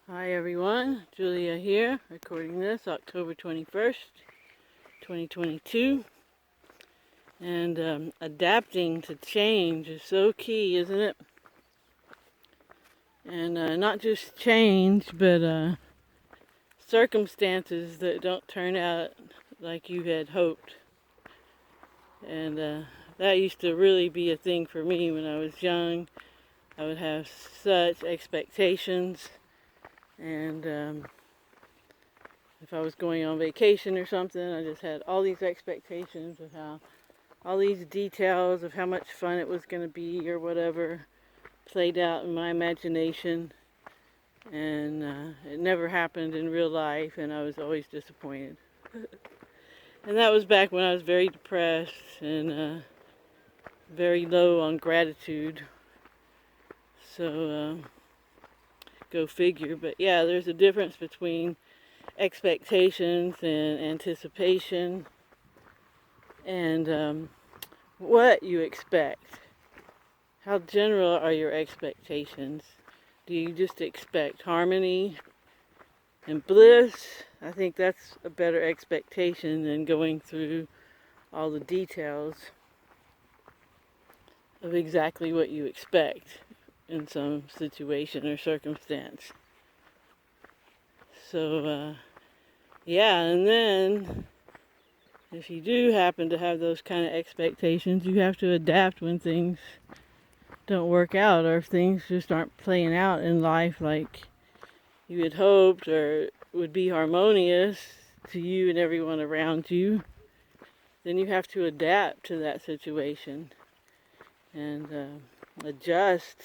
Hi everyone, Julia here, recording this October 21st, 2022. And adapting to change is so key, isn't it? And not just change, but circumstances that don't turn out like you had hoped. And that used to really be a thing for me when I was young. I would have such expectations, and if I was going on vacation or something, I just had all these expectations of how, all these details of how much fun it was going to be or whatever played out in my imagination. And it never happened in real life, and I was always disappointed. And that was back when I was very depressed and very low on gratitude. So, go figure. But yeah, there's a difference between expectations and anticipation and what you expect. How general are your expectations? Do you just expect harmony and bliss? I think that's a better expectation than going through all the details of exactly what you expect in some situation or circumstance. So, yeah, and then if you do happen to have those kind of expectations, you have to adapt when things don't work out, or if things just aren't playing out in life like you had hoped or would be harmonious to you and everyone around you. Then you have to adapt to that situation and adjust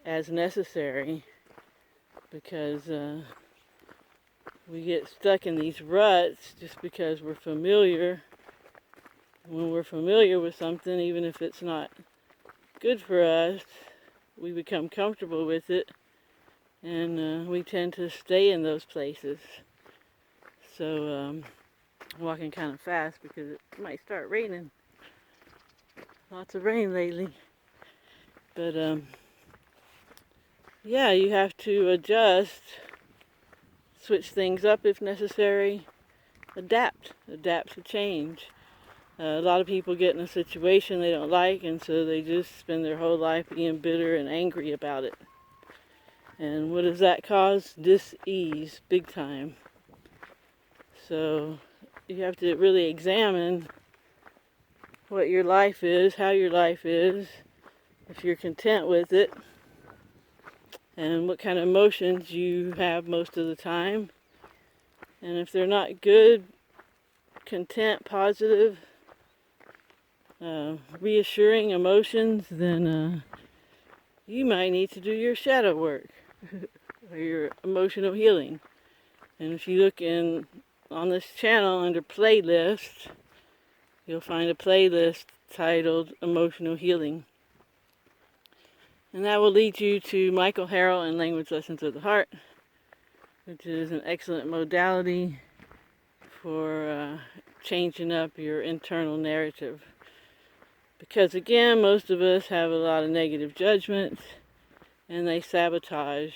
as necessary, because we get stuck in these ruts just because we're familiar. When we're familiar with something, even if it's not good for us, we become comfortable with it, and we tend to stay in those places. So I'm walking kind of fast because it might start raining. Lots of rain lately. But yeah, you have to adjust, switch things up if necessary, adapt to change. A lot of people get in a situation they don't like, and so they just spend their whole life being bitter and angry about it. And what does that cause? Dis-ease, big time. So you have to really examine what your life is, how your life is, if you're content with it, and what kind of emotions you have most of the time. And if they're not good, content, positive, reassuring emotions, then you might need to do your shadow work or your emotional healing. And if you look on this channel under playlists, you'll find a playlist titled Emotional Healing. And that will lead you to Michael Harrell and Language Lessons of the Heart, which is an excellent modality for changing up your internal narrative. Because again, most of us have a lot of negative judgments, and they sabotage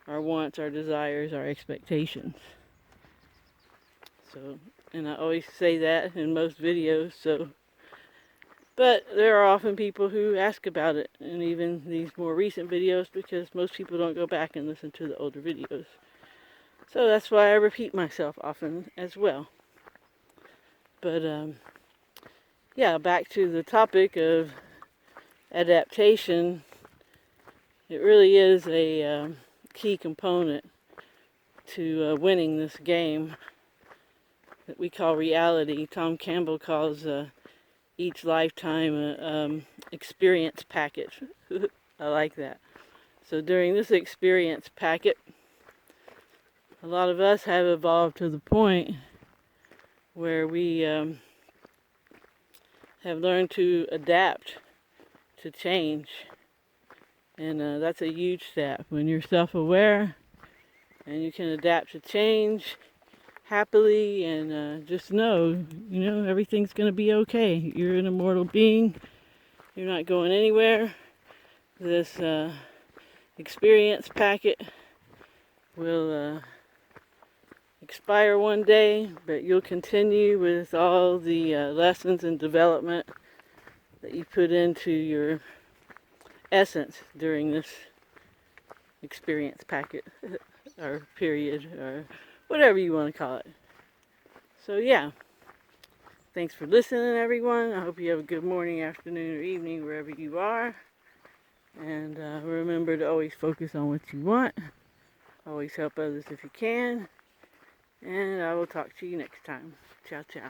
our wants, our desires, our expectations. So, and I always say that in most videos, but there are often people who ask about it, and even these more recent videos, because most people don't go back and listen to the older videos. So that's why I repeat myself often as well. But yeah, back to the topic of adaptation. It really is a key component to winning this game that we call reality. Tom Campbell calls each lifetime experience packet. I like that. So during this experience packet, a lot of us have evolved to the point where we have learned to adapt to change. And that's a huge step. When you're self-aware and you can adapt to change happily, and just know, everything's going to be okay. You're an immortal being. You're not going anywhere. This experience packet will expire one day, but you'll continue with all the lessons and development that you put into your essence during this experience packet or period or whatever you want to call it. So yeah, thanks for listening, everyone. I hope you have a good morning, afternoon, or evening wherever you are. And remember to always focus on what you want. Always help others if you can. And I will talk to you next time. Ciao, ciao.